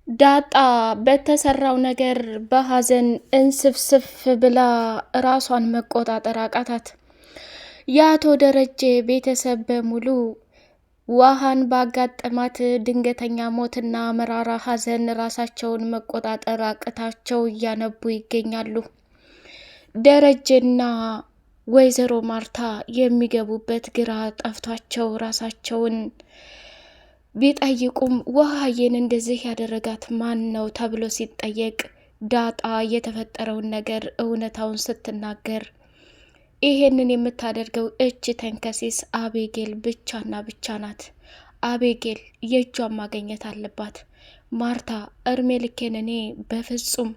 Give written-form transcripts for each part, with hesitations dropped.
ዳጣ በተሰራው ነገር በሀዘን እንስፍስፍ ብላ ራሷን መቆጣጠር አቃታት። የአቶ ደረጀ ቤተሰብ በሙሉ ዋሃን ባጋጠማት ድንገተኛ ሞትና መራራ ሀዘን ራሳቸውን መቆጣጠር አቅታቸው እያነቡ ይገኛሉ። ደረጀና ወይዘሮ ማርታ የሚገቡበት ግራ ጠፍቷቸው ራሳቸውን ቢጠይቁም ውሃዬን እንደዚህ ያደረጋት ማን ነው ተብሎ ሲጠየቅ ዳጣ የተፈጠረውን ነገር እውነታውን ስትናገር ይሄንን የምታደርገው እች ተንከሲስ አቤጌል ብቻና ብቻ ናት። አቤጌል የእጇን ማግኘት አለባት። ማርታ እርሜ ልኬን እኔ በፍጹም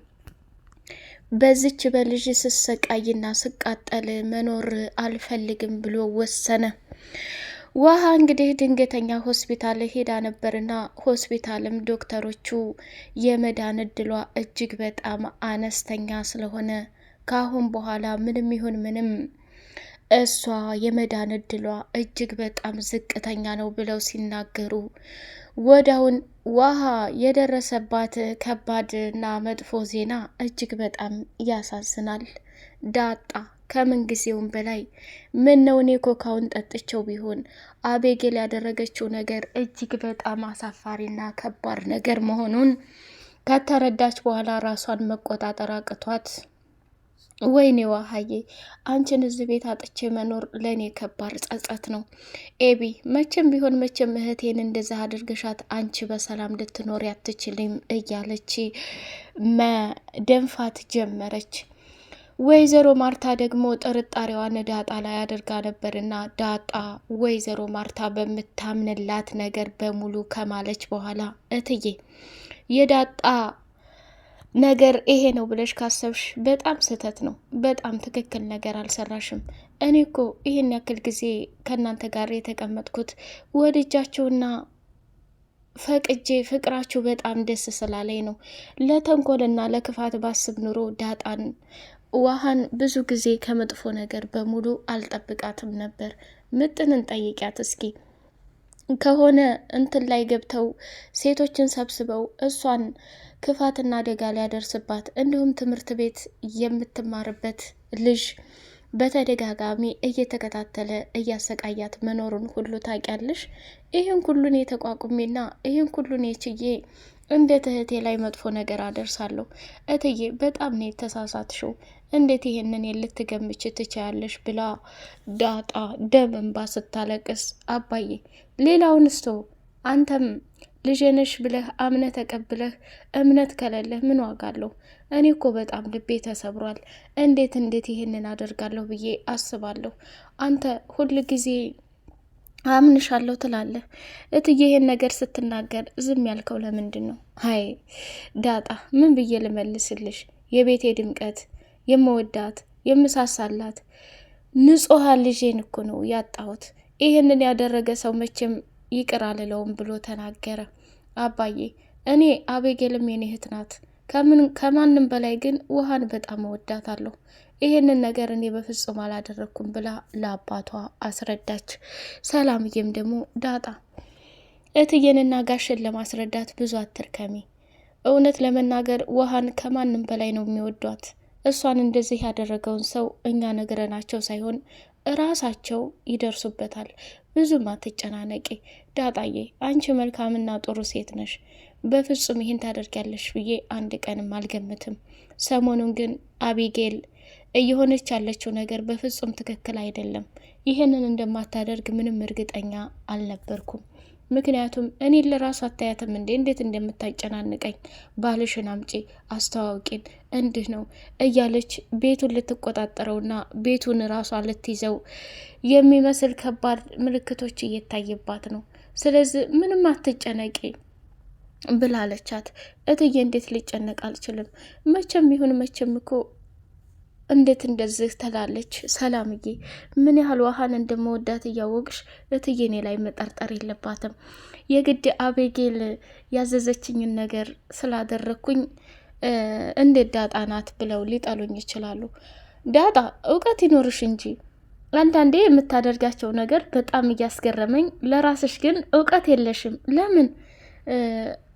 በዚች በልጅ ስሰቃይና ስቃጠል መኖር አልፈልግም ብሎ ወሰነ። ውሃ እንግዲህ ድንገተኛ ሆስፒታል ሄዳ ነበርና ሆስፒታልም ዶክተሮቹ የመዳን እድሏ እጅግ በጣም አነስተኛ ስለሆነ ካሁን በኋላ ምንም ይሁን ምንም እሷ የመዳን እድሏ እጅግ በጣም ዝቅተኛ ነው ብለው ሲናገሩ ወዳውን ውሃ የደረሰባት ከባድና መጥፎ ዜና እጅግ በጣም ያሳዝናል። ዳጣ ከምን ጊዜውም በላይ ምን ነው እኔ ኮካውን ጠጥቸው ቢሆን አቤጌል ያደረገችው ነገር እጅግ በጣም አሳፋሪና ከባድ ነገር መሆኑን ከተረዳች በኋላ ራሷን መቆጣጠር አቅቷት ወይኔ ውሃዬ አንቺን እዚህ ቤት አጥቼ መኖር ለእኔ ከባድ ጸጸት ነው። ኤቢ መቼም ቢሆን መቼም እህቴን እንደዛ አድርገሻት አንቺ በሰላም ልትኖር አትችልም እያለች መደንፋት ጀመረች። ወይዘሮ ማርታ ደግሞ ጥርጣሬዋን ዳጣ ላይ አድርጋ ነበርና ዳጣ ወይዘሮ ማርታ በምታምንላት ነገር በሙሉ ከማለች በኋላ እትዬ የዳጣ ነገር ይሄ ነው ብለሽ ካሰብሽ በጣም ስህተት ነው። በጣም ትክክል ነገር አልሰራሽም። እኔ እኮ ይህን ያክል ጊዜ ከእናንተ ጋር የተቀመጥኩት ወድጃችሁና ፈቅጄ ፍቅራችሁ በጣም ደስ ስላለኝ ነው። ለተንኮልና ለክፋት ባስብ ኑሮ ዳጣን ውሃን ብዙ ጊዜ ከመጥፎ ነገር በሙሉ አልጠብቃትም ነበር። ምጥንን ጠይቂያት እስኪ ከሆነ እንትን ላይ ገብተው ሴቶችን ሰብስበው እሷን ክፋትና አደጋ ሊያደርስባት እንዲሁም ትምህርት ቤት የምትማርበት ልጅ በተደጋጋሚ እየተከታተለ እያሰቃያት መኖሩን ሁሉ ታውቂያለሽ። ይህን ሁሉን የተቋቁሜና ይህን ሁሉን የችዬ እንዴት እህቴ ላይ መጥፎ ነገር አደርሳለሁ? እትዬ በጣም ነው የተሳሳትሽው። እንዴት ይሄንን ልትገምች ትችያለሽ? ብላ ዳጣ ደም እንባ ስታለቅስ አባዬ ሌላውን እስቶ አንተም ልጄነሽ ብለህ አምነህ ተቀብለህ እምነት ከሌለህ ምን ዋጋ አለው? እኔ እኮ በጣም ልቤ ተሰብሯል። እንዴት ይሄንን አደርጋለሁ ብዬ አስባለሁ። አንተ ሁል ጊዜ አምንሻለሁ ትላለህ። እትዬ ይሄን ነገር ስትናገር ዝም ያልከው ለምንድን ነው? ሀይ ዳጣ ምን ብዬ ልመልስልሽ? የቤቴ ድምቀት፣ የምወዳት የምሳሳላት ንጹሐ ልጄን እኮ ነው ያጣሁት። ይህንን ያደረገ ሰው መቼም ይቅር አልለውም ብሎ ተናገረ። አባዬ እኔ አቤጌልም የኔ እህት ናት። ከማንም በላይ ግን ውሃን በጣም እወዳታለሁ። ይሄንን ነገር እኔ በፍጹም አላደረግኩም ብላ ለአባቷ አስረዳች። ሰላምዬም ደግሞ ዳጣ እትዬንና ጋሽን ለማስረዳት ብዙ አትርከሚ። እውነት ለመናገር ውሃን ከማንም በላይ ነው የሚወዷት። እሷን እንደዚህ ያደረገውን ሰው እኛ ነግረናቸው ሳይሆን እራሳቸው ይደርሱበታል። ብዙም አትጨናነቂ ዳጣዬ፣ አንቺ መልካምና ጥሩ ሴት ነሽ። በፍጹም ይህን ታደርጊያለሽ ብዬ አንድ ቀንም አልገምትም። ሰሞኑን ግን አቢጌል እየሆነች ያለችው ነገር በፍጹም ትክክል አይደለም። ይህንን እንደማታደርግ ምንም እርግጠኛ አልነበርኩም። ምክንያቱም እኔ ለራሱ አታያትም እንዴ እንዴት እንደምታጨናንቀኝ? ባልሽን አምጪ አስተዋውቂን እንዲህ ነው እያለች ቤቱን ልትቆጣጠረውና ቤቱን ራሷ ልትይዘው የሚመስል ከባድ ምልክቶች እየታየባት ነው። ስለዚህ ምንም አትጨነቂ ብላለቻት። እትዬ እንዴት ሊጨነቅ አልችልም። መቼም ይሁን መቼም እኮ እንዴት እንደዚህ ትላለች። ሰላምዬ ምን ያህል ውሃን እንደመወዳት እያወቅሽ እትዬ እኔ ላይ መጠርጠር የለባትም። የግድ አቤጌል ያዘዘችኝን ነገር ስላደረግኩኝ እንዴት ዳጣ ናት ብለው ሊጠሉኝ ይችላሉ። ዳጣ እውቀት ይኖርሽ እንጂ አንዳንዴ የምታደርጋቸው ነገር በጣም እያስገረመኝ፣ ለራስሽ ግን እውቀት የለሽም። ለምን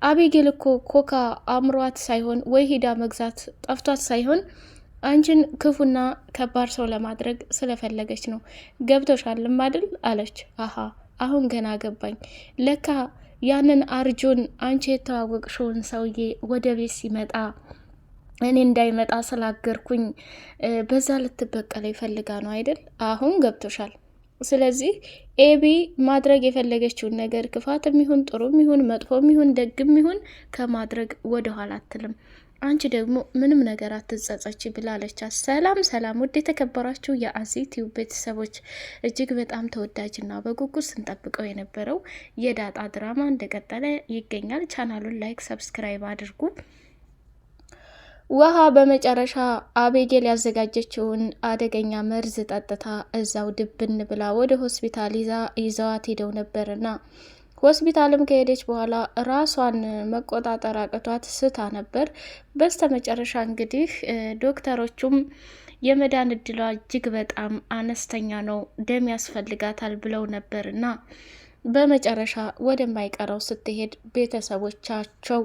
አቤጌል እኮ ኮካ አምሯት ሳይሆን ወይ ሂዳ መግዛት ጠፍቷት ሳይሆን አንቺን ክፉና ከባድ ሰው ለማድረግ ስለፈለገች ነው። ገብቶሻልም አይደል አለች። አሀ አሁን ገና ገባኝ። ለካ ያንን አርጁን አንቺ የተዋወቅሽውን ሰውዬ ወደ ቤት ሲመጣ እኔ እንዳይመጣ ስላገርኩኝ በዛ ልትበቀለ ይፈልጋ ነው አይደል? አሁን ገብቶሻል። ስለዚህ ኤቢ ማድረግ የፈለገችውን ነገር ክፋትም ይሁን ጥሩም ይሁን መጥፎም ይሁን ደግም ይሁን ከማድረግ ወደኋላ አትልም። አንቺ ደግሞ ምንም ነገር አትጸጸች ብላለቻት። ሰላም ሰላም! ውድ የተከበራችሁ የአዚቲው ቤተሰቦች እጅግ በጣም ተወዳጅና በጉጉት ስንጠብቀው የነበረው የዳጣ ድራማ እንደቀጠለ ይገኛል። ቻናሉን ላይክ፣ ሰብስክራይብ አድርጉ። ውሃ በመጨረሻ አቤጌል ያዘጋጀችውን አደገኛ መርዝ ጠጥታ እዛው ድብን ብላ ወደ ሆስፒታል ይዘዋት ሄደው ነበርና ሆስፒታልም ከሄደች በኋላ ራሷን መቆጣጠር አቅቷት ስታ ነበር። በስተ መጨረሻ እንግዲህ ዶክተሮቹም የመዳን እድሏ እጅግ በጣም አነስተኛ ነው፣ ደም ያስፈልጋታል ብለው ነበርና በመጨረሻ ወደማይቀረው ስትሄድ ቤተሰቦቻቸው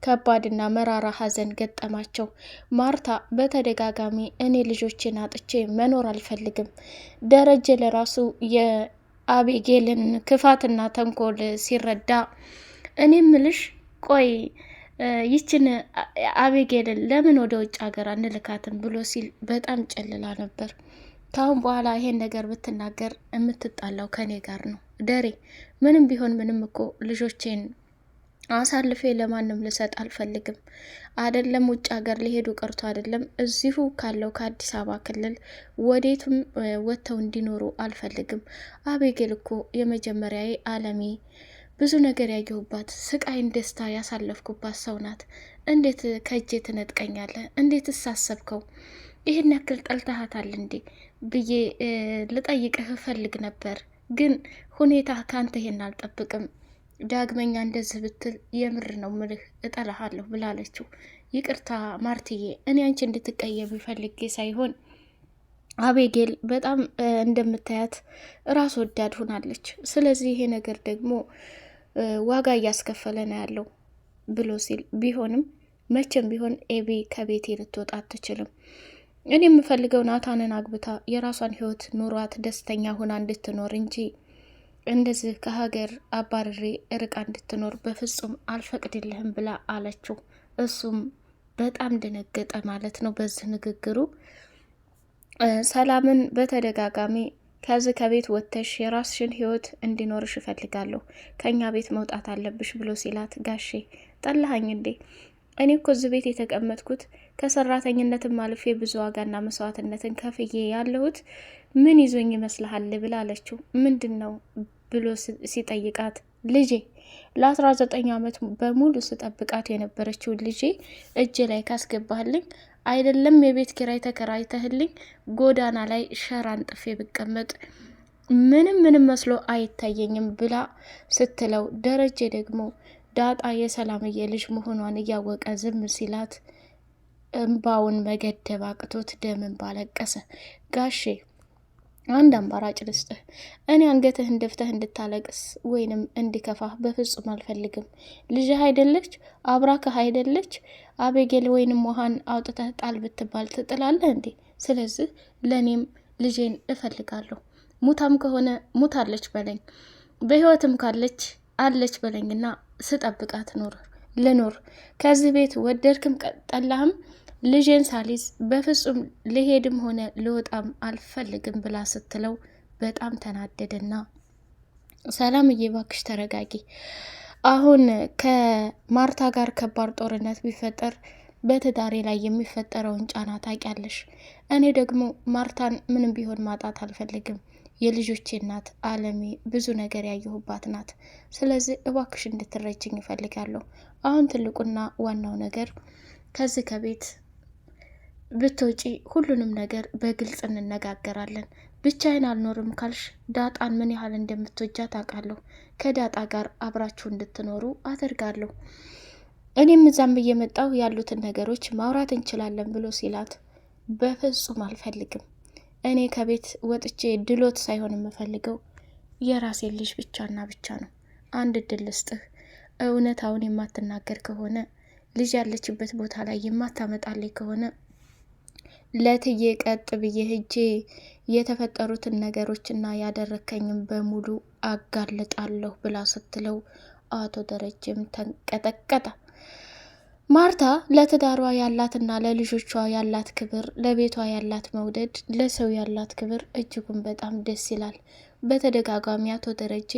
ከባድና መራራ ሐዘን ገጠማቸው። ማርታ በተደጋጋሚ እኔ ልጆችን አጥቼ መኖር አልፈልግም፣ ደረጀ ለራሱ የአቤጌልን ክፋትና ተንኮል ሲረዳ እኔ ምልሽ ቆይ ይችን አቤጌልን ለምን ወደ ውጭ ሀገር አንልካትም ብሎ ሲል በጣም ጨልላ ነበር። ካሁን በኋላ ይሄን ነገር ብትናገር የምትጣላው ከኔ ጋር ነው ደሬ። ምንም ቢሆን ምንም እኮ ልጆቼን አሳልፌ ለማንም ልሰጥ አልፈልግም። አይደለም ውጭ ሀገር ሊሄዱ ቀርቶ አይደለም እዚሁ ካለው ከአዲስ አበባ ክልል ወዴትም ወጥተው እንዲኖሩ አልፈልግም። አቤጌል እኮ የመጀመሪያዬ አለሜ፣ ብዙ ነገር ያየሁባት፣ ስቃይን ደስታ ያሳለፍኩባት ሰው ናት። እንዴት ከእጄ ትነጥቀኛለህ? እንዴት እሳሰብከው? ይህን ያክል ጠልተሃታል እንዴ ብዬ ልጠይቅህ እፈልግ ነበር፣ ግን ሁኔታ ካንተ ይሄን አልጠብቅም። ዳግመኛ እንደዚህ ብትል የምር ነው ምልህ እጠላሃለሁ ብላለችው። ይቅርታ ማርትዬ፣ እኔ አንቺ እንድትቀየም ፈልጌ ሳይሆን አቤጌል በጣም እንደምታያት ራስ ወዳድ ሆናለች። ስለዚህ ይሄ ነገር ደግሞ ዋጋ እያስከፈለ ነው ያለው ብሎ ሲል ቢሆንም መቼም ቢሆን ኤቢ ከቤቴ ልትወጣ አትችልም። እኔ የምፈልገው ናታንን አግብታ የራሷን ህይወት ኑሯት ደስተኛ ሆና እንድትኖር እንጂ እንደዚህ ከሀገር አባርሬ ርቃ እንድትኖር በፍጹም አልፈቅድልህም ብላ አለችው። እሱም በጣም ደነገጠ ማለት ነው በዚህ ንግግሩ። ሰላምን በተደጋጋሚ ከዚህ ከቤት ወጥተሽ የራስሽን ህይወት እንዲኖርሽ እፈልጋለሁ፣ ከኛ ቤት መውጣት አለብሽ ብሎ ሲላት፣ ጋሼ ጠላሃኝ እንዴ? እኔ እኮ እዚህ ቤት የተቀመጥኩት ከሰራተኝነትም አልፌ ብዙ ዋጋና መስዋዕትነትን ከፍዬ ያለሁት ምን ይዞኝ ይመስልሃል ብላ አለችው። ምንድን ነው ብሎ ሲጠይቃት፣ ልጄ ለ19 ዓመት በሙሉ ስጠብቃት የነበረችውን ልጄ እጅ ላይ ካስገባህልኝ አይደለም የቤት ኪራይ ተከራይተህልኝ ጎዳና ላይ ሸራን ጥፌ ብቀመጥ ምንም መስሎ አይታየኝም ብላ ስትለው፣ ደረጀ ደግሞ ዳጣ የሰላምዬ ልጅ መሆኗን እያወቀ ዝም ሲላት እንባውን መገደብ አቅቶት ደምን ባለቀሰ። ጋሼ አንድ አማራጭ ልስጥህ። እኔ አንገትህን ደፍተህ እንድታለቅስ ወይንም እንዲከፋህ በፍጹም አልፈልግም። ልጅህ አይደለች? አብራክህ አይደለች? አቤጌል ወይንም ውሃን አውጥተህ ጣል ብትባል ትጥላለህ እንዴ? ስለዚህ ለእኔም ልጄን እፈልጋለሁ። ሙታም ከሆነ ሙታለች በለኝ፣ በህይወትም ካለች አለች በለኝና ስጠብቃት ልኖር። ከዚህ ቤት ወደድክም ጠላህም ልጄን ሳሊዝ በፍጹም ልሄድም ሆነ ልወጣም አልፈልግም ብላ ስትለው በጣም ተናደደና፣ ሰላምዬ እባክሽ ተረጋጊ። አሁን ከማርታ ጋር ከባድ ጦርነት ቢፈጠር በትዳሬ ላይ የሚፈጠረውን ጫና ታውቂያለሽ። እኔ ደግሞ ማርታን ምንም ቢሆን ማጣት አልፈልግም። የልጆቼ እናት አለሜ፣ ብዙ ነገር ያየሁባት ናት። ስለዚህ እባክሽ እንድትረጅኝ እፈልጋለሁ። አሁን ትልቁና ዋናው ነገር ከዚህ ከቤት ብትወጪ ሁሉንም ነገር በግልጽ እንነጋገራለን። ብቻዬን አልኖርም ካልሽ ዳጣን ምን ያህል እንደምትወጃት አውቃለሁ። ከዳጣ ጋር አብራችሁ እንድትኖሩ አደርጋለሁ። እኔም እዛም እየመጣሁ ያሉትን ነገሮች ማውራት እንችላለን ብሎ ሲላት፣ በፍጹም አልፈልግም። እኔ ከቤት ወጥቼ ድሎት ሳይሆን የምፈልገው የራሴን ልጅ ብቻና ብቻ ነው። አንድ እድል ልስጥህ። እውነታውን የማትናገር ከሆነ ልጅ ያለችበት ቦታ ላይ የማታመጣልኝ ከሆነ ለትዬ ቀጥ ብዬ ሄጄ የተፈጠሩትን ነገሮችና ያደረከኝም በሙሉ አጋልጣለሁ ብላ ስትለው አቶ ደረጀም ተንቀጠቀጠ። ማርታ ለትዳሯ ያላትና ለልጆቿ ያላት ክብር፣ ለቤቷ ያላት መውደድ፣ ለሰው ያላት ክብር እጅጉን በጣም ደስ ይላል። በተደጋጋሚ አቶ ደረጀ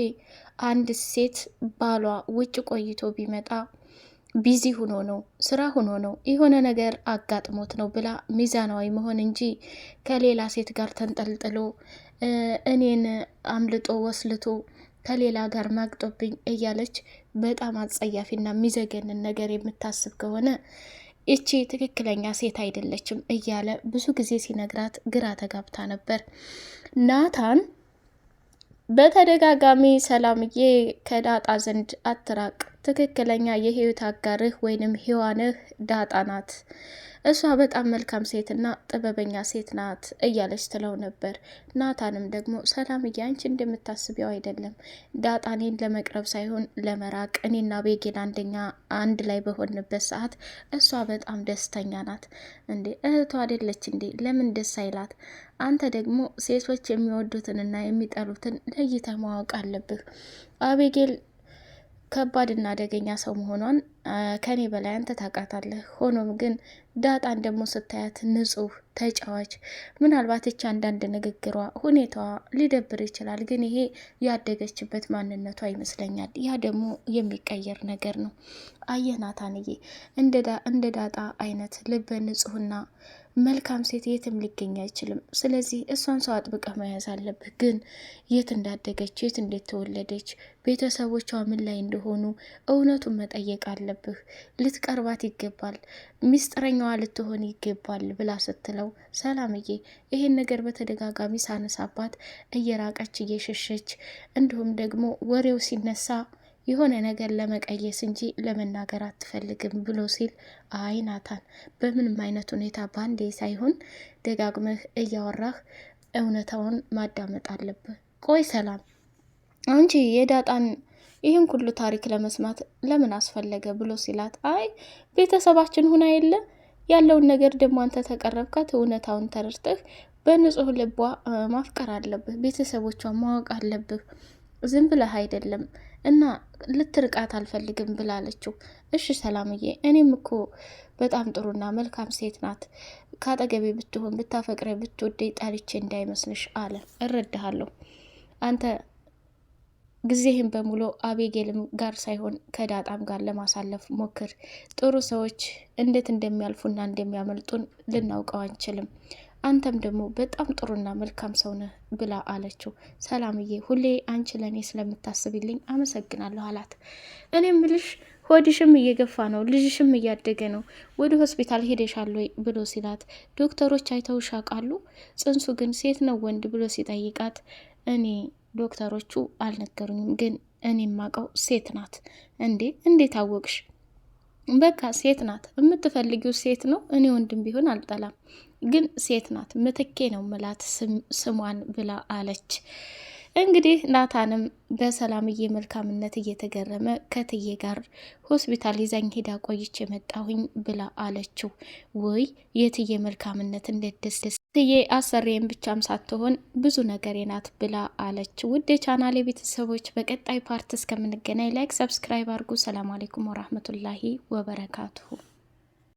አንድ ሴት ባሏ ውጭ ቆይቶ ቢመጣ ቢዚ ሆኖ ነው፣ ስራ ሆኖ ነው፣ የሆነ ነገር አጋጥሞት ነው ብላ ሚዛናዊ መሆን እንጂ ከሌላ ሴት ጋር ተንጠልጥሎ እኔን አምልጦ ወስልቶ ከሌላ ጋር ማግጦብኝ እያለች በጣም አጸያፊና የሚዘገንን ነገር የምታስብ ከሆነ ይቺ ትክክለኛ ሴት አይደለችም እያለ ብዙ ጊዜ ሲነግራት ግራ ተጋብታ ነበር። ናታን በተደጋጋሚ ሰላምዬ ከዳጣ ዘንድ አትራቅ፣ ትክክለኛ የህይወት አጋርህ ወይንም ሔዋንህ ዳጣ ናት፣ እሷ በጣም መልካም ሴትና ጥበበኛ ሴት ናት እያለች ትለው ነበር። ናታንም ደግሞ ሰላምዬ አንቺ እንደምታስቢው አይደለም፣ ዳጣ እኔን ለመቅረብ ሳይሆን ለመራቅ፣ እኔና ቤጌል አንድ ላይ በሆንበት ሰዓት እሷ በጣም ደስተኛ ናት። እንዴ እህቷ አይደለች እንዴ? ለምን ደስ አይላት? አንተ ደግሞ ሴቶች የሚወዱትንና የሚጠሉትን ለይተህ ማወቅ አለብህ። አቤጌል ከባድና አደገኛ ሰው መሆኗን ከኔ በላይ አንተ ታውቃታለህ። ሆኖም ግን ዳጣን ደግሞ ስታያት ንጹህ ተጫዋች፣ ምናልባት ይቺ አንዳንድ ንግግሯ፣ ሁኔታዋ ሊደብር ይችላል፣ ግን ይሄ ያደገችበት ማንነቷ ይመስለኛል። ያ ደግሞ የሚቀየር ነገር ነው። አየህ ናታንዬ፣ እንደ ዳጣ አይነት ልበ ንጹህና መልካም ሴት የትም ሊገኝ አይችልም። ስለዚህ እሷን ሰው አጥብቀህ መያዝ አለብህ። ግን የት እንዳደገች፣ የት እንደተወለደች፣ ቤተሰቦቿ ምን ላይ እንደሆኑ እውነቱን መጠየቅ አለብህ። ልትቀርባት ይገባል፣ ሚስጥረኛዋ ልትሆን ይገባል ብላ ስትለው ሰላምዬ ይሄን ነገር በተደጋጋሚ ሳነሳባት እየራቀች እየሸሸች፣ እንዲሁም ደግሞ ወሬው ሲነሳ የሆነ ነገር ለመቀየስ እንጂ ለመናገር አትፈልግም ብሎ ሲል፣ አይ ናታን በምንም አይነት ሁኔታ ባንዴ ሳይሆን ደጋግመህ እያወራህ እውነታውን ማዳመጥ አለብህ። ቆይ ሰላም አንቺ የዳጣን ይህን ሁሉ ታሪክ ለመስማት ለምን አስፈለገ ብሎ ሲላት፣ አይ ቤተሰባችን ሁና የለ ያለውን ነገር ደግሞ አንተ ተቀረብካት፣ እውነታውን ተረድተህ በንጹህ ልቧ ማፍቀር አለብህ፣ ቤተሰቦቿን ማወቅ አለብህ፣ ዝም ብለህ አይደለም እና ልትርቃት አልፈልግም ብላለችው። እሺ ሰላምዬ እኔም እኮ በጣም ጥሩና መልካም ሴት ናት፣ ካጠገቤ ብትሆን ብታፈቅረ ብትወደኝ ጣልቼ እንዳይመስልሽ አለ። እረዳሃለሁ፣ አንተ ጊዜህን በሙሉ አቤጌልም ጋር ሳይሆን ከዳጣም ጋር ለማሳለፍ ሞክር። ጥሩ ሰዎች እንዴት እንደሚያልፉና እንደሚያመልጡን ልናውቀው አንችልም። አንተም ደግሞ በጣም ጥሩና መልካም ሰው ነህ ብላ አለችው። ሰላምዬ ሁሌ አንቺ ለእኔ ስለምታስብልኝ አመሰግናለሁ አላት። እኔ ምልሽ ሆድሽም እየገፋ ነው፣ ልጅሽም እያደገ ነው፣ ወደ ሆስፒታል ሄደሻል ወይ ብሎ ሲላት፣ ዶክተሮች አይተውሽ ያውቃሉ? ጽንሱ ግን ሴት ነው ወንድ ብሎ ሲጠይቃት፣ እኔ ዶክተሮቹ አልነገሩኝም፣ ግን እኔ የማውቀው ሴት ናት። እንዴ እንዴት አወቅሽ? በቃ ሴት ናት፣ የምትፈልጊው ሴት ነው። እኔ ወንድም ቢሆን አልጠላም፣ ግን ሴት ናት፣ ምትኬ ነው ምላት ስሟን ብላ አለች። እንግዲህ ናታንም በሰላምዬ መልካምነት እየተገረመ ከትዬ ጋር ሆስፒታል ይዛኝ ሄዳ ቆይቼ መጣሁኝ ብላ አለችው። ወይ የትዬ መልካምነት እንዴት ደስ ትዬ አሰሬን ብቻም ሳትሆን ብዙ ነገሬ ናት ብላ አለች። ውድ የቻናሌ ቤተሰቦች በቀጣይ ፓርት እስከምንገናኝ ላይክ፣ ሰብስክራይብ አድርጉ። ሰላም አለይኩም ወራህመቱላሂ ወበረካቱሁ።